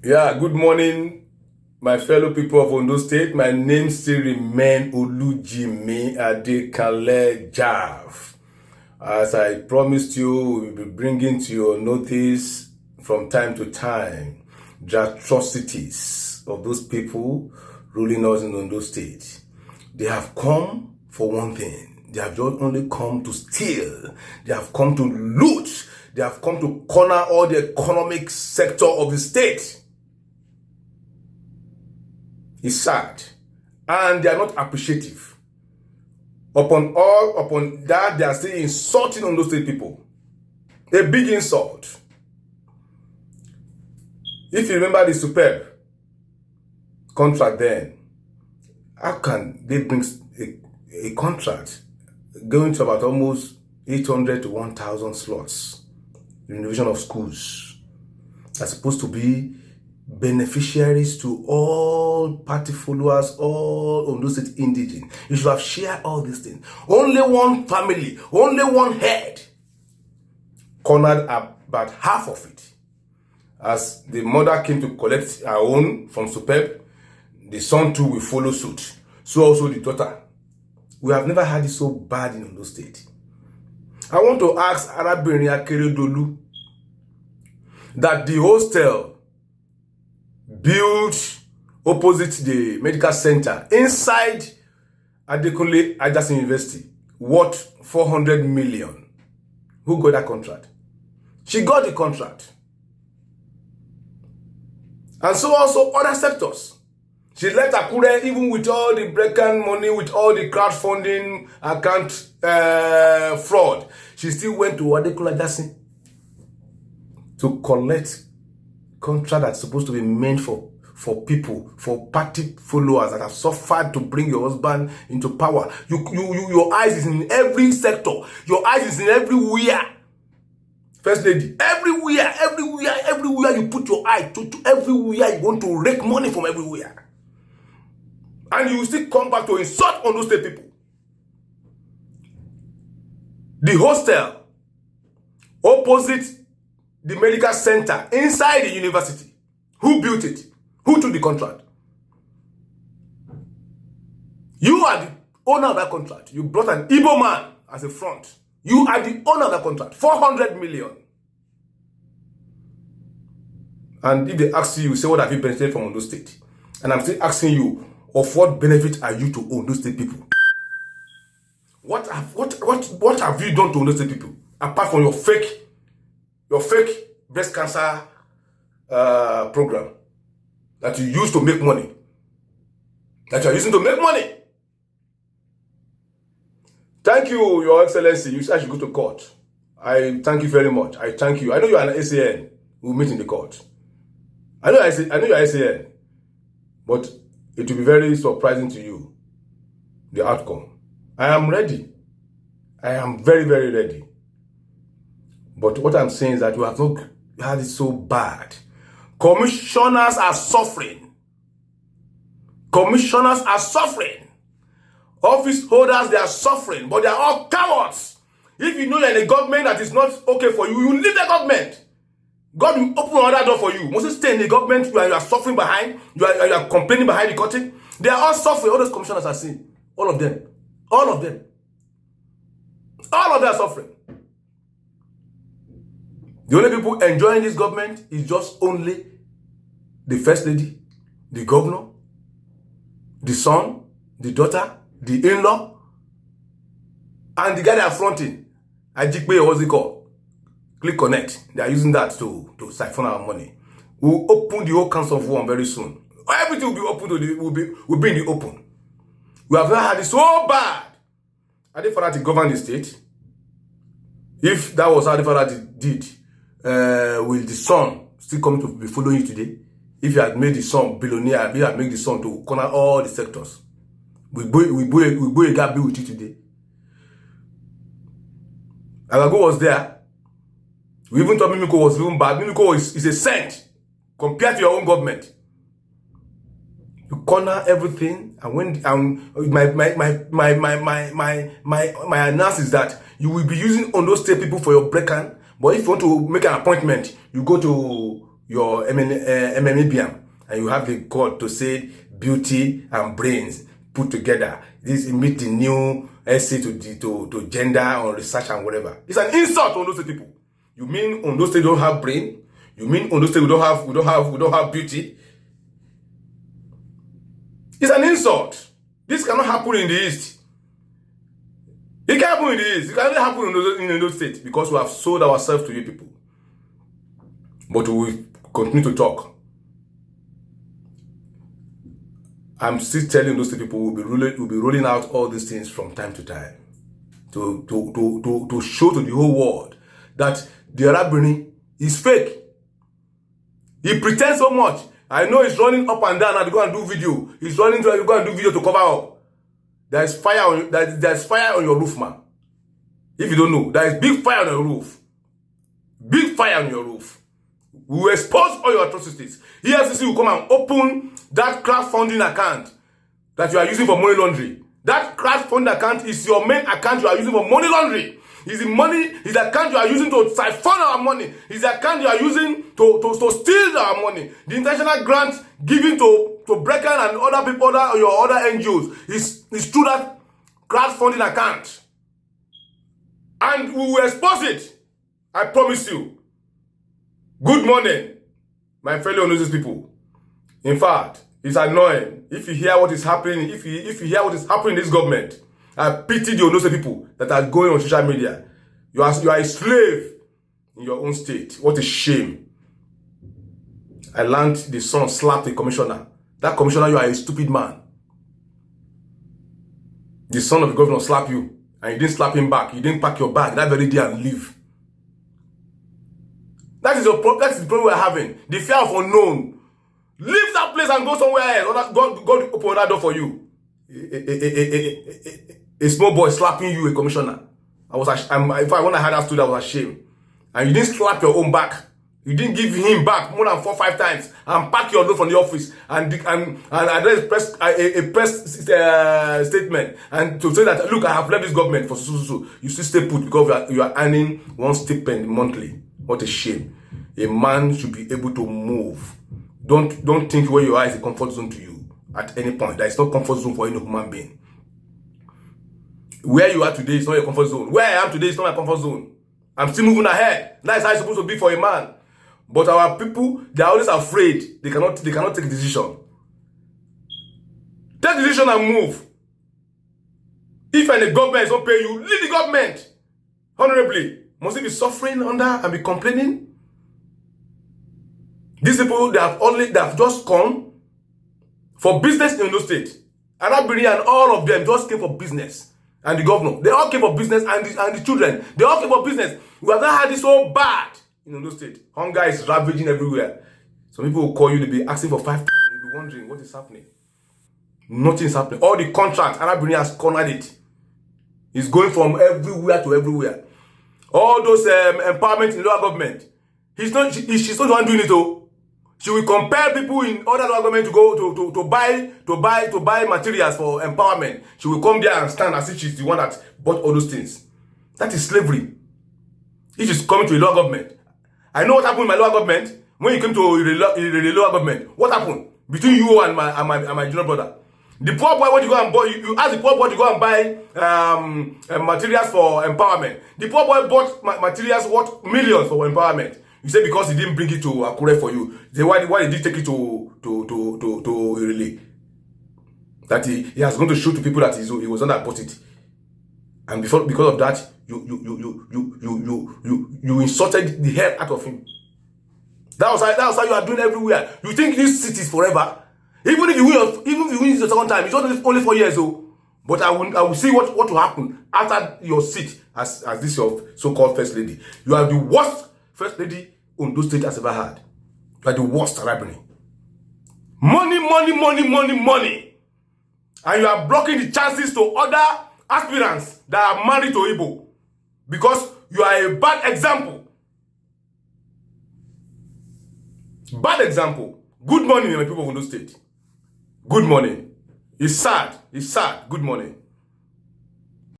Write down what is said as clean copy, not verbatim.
Yeah, good morning, my fellow people of Ondo State. My name still remains Olujimi Adekanle Jav. As I promised you, we will be bringing to your notice from time to time the atrocities of those people ruling us in Ondo State. They have come for one thing. They have just only come to steal. They have come to loot. They have come to corner all the economic sector of the state. It's sad. And they are not appreciative. Upon that, they are still insulting on those state people. A big insult. If you remember the Superb contract then, how can they bring a contract going to about almost 800 to 1,000 slots, renovation of schools, are supposed to be beneficiaries to all party followers, all Ondo State indigenous. You should have shared all these things. Only one family, only one head cornered about half of it. As the mother came to collect her own from Superb, the son too will follow suit. So also the daughter. We have never had it so bad in Ondo State. I want to ask Arabini Akeredolu that the hostel built opposite the medical center inside Adekunle Ajasin University worth 400 million. Who got that contract? She got the contract. And so also other sectors. She left Akure even with all the break-in money, with all the crowdfunding account fraud. She still went to Adekunle Ajasin to collect contract that's supposed to be meant for people, for party followers that have suffered to bring your husband into power. Your eyes is in every sector. Your eyes is in everywhere. First lady, everywhere you put your eye to everywhere you want to rake money from everywhere. And you still come back to insult on those state people. The hostel opposite the medical center inside the university. Who built it? Who took the contract? You are the owner of that contract. You brought an Igbo man as a front. You are the owner of that contract. 400 million. And if they ask you, say, what have you benefited from Ondo State? And I'm still asking you, of what benefit are you to Ondo State people? What have you done to Ondo State people? Apart from your fake breast cancer program that you use to make money. That you are using to make money. Thank you, Your Excellency. You said I should go to court. I thank you very much. I thank you. I know you are an ACN. We'll meet in the court. I know you are ACN. But it will be very surprising to you, the outcome. I am ready. I am very, very ready. But what I'm saying is that we have not had it so bad. Commissioners are suffering. Commissioners are suffering. Office holders, they are suffering. But they are all cowards. If you know you're in a government that is not okay for you, you leave the government. God will open another door for you. You must stay in the government where you are suffering behind. You are complaining behind the curtain. They are all suffering. All those commissioners are seeing. All of them. All of them. All of them are suffering. The only people enjoying this government is just only the first lady, the governor, the son, the daughter, the in-law, and the guy they are fronting. Ajikpe, what's it called? Click Connect. They are using that to siphon our money. We'll open the whole council of one very soon. Everything will be open will be in the open. We have not had it so bad. Adefarati governed the state. If that was how Adefarati did, will the son still come to be following you today? If you had made the son billionaire, if you had made the son to corner all the sectors, we boy a gap be with you today. Agago was there. We even thought Mimiko was even bad. Mimiko is a saint compared to your own government. You corner everything, and when my analysis is that you will be using Ondo State people for your break-in. But if you want to make an appointment, you go to your MMEBM, and you have the God to say beauty and brains put together. This meet the new essay to gender or research and whatever. It's an insult on those people. You mean on those states don't have brain? You mean on those states we don't have beauty? It's an insult. This cannot happen in the East. It can't happen in the East. It can only happen in those states because we have sold ourselves to you people. But we will continue to talk. I'm still telling those people we'll be rolling out all these things from time to time to show to the whole world that the Arabini is fake. He pretends so much. I know he's running up and down and go and do video. He's running to go and do video to cover up. There's fire on your roof, man. If you don't know, there is big fire on your roof. Big fire on your roof. We will expose all your atrocities. EFCC will come and open that crowdfunding account that you are using for money laundering. That crowdfunding account is your main account you are using for money laundering. Is the account you are using to siphon our money. Is the account you are using to steal our money. The international grant given to Brecken and other people, your other NGOs, is through that crowdfunding account. And we will expose it. I promise you. Good morning, my fellow Onosis people. In fact, it's annoying. If you hear what is happening, if you hear what is happening in this government, I pity the Onosis people that are going on social media. You are a slave in your own state. What a shame. I learned the son slapped the commissioner. That commissioner, you are a stupid man. The son of the governor slapped you, and you didn't slap him back. You didn't pack your bag that very day and leave. That is the problem we're having. The fear of unknown. Leave that place and go somewhere else. God open that door for you. A small boy slapping you, a commissioner. When I had that story, I was ashamed. And you didn't slap your own back. You didn't give him back more than 4 or 5 times and pack your door from the office and address a press statement and to say that, look, I have left this government for so. You still stay put because you are earning one stipend monthly. What a shame. A man should be able to move. Don't think where you are is a comfort zone to you at any point. There is no comfort zone for any human being. Where you are today is not your comfort zone. Where I am today is not my comfort zone. I'm still moving ahead. That's how it's supposed to be for a man. But our people, they are always afraid. They cannot take a decision. Take a decision and move. If the government is not paying you, leave the government. Honorably. Must he be suffering under and be complaining? These people, they have just come for business in Ondo State. Arabiri and all of them just came for business. And the governor, they all came for business, and the children, they all came for business. We have not had this so bad in Ondo State. Hunger is ravaging everywhere. Some people will call you to be asking for 5,000. You'll be wondering what is happening. Nothing is happening. All the contracts, Arabiri has cornered it. It's going from everywhere to everywhere. All those empowerment in local government. She's not the one doing it though. She will compel people in other local government to go to buy materials for empowerment. She will come there and stand as if she's the one that bought all those things. That is slavery. If she's coming to a local government. I know what happened in my local government. When you came to the local government, what happened between you and my junior brother? The poor boy, what you go and buy, you ask the poor boy to go and buy materials for empowerment. The poor boy bought materials worth millions for empowerment. You say because he didn't bring it to Akure for you. Then why did he take it to Irele? That he has gone to show to people that he was not bought it. And because of that, you insulted the hell out of him. That was how you are doing everywhere. You think this city is forever? Even if you win the second time, it's only 4 years old. But I will see what will happen after your seat as this your so-called first lady. You are the worst first lady Ondo State has ever had. You are the worst Arabini. Money. And you are blocking the chances to other aspirants that are married to Igbo. Because you are a bad example. Bad example. Good morning, my people of Ondo State. Good morning. It's sad. Good morning.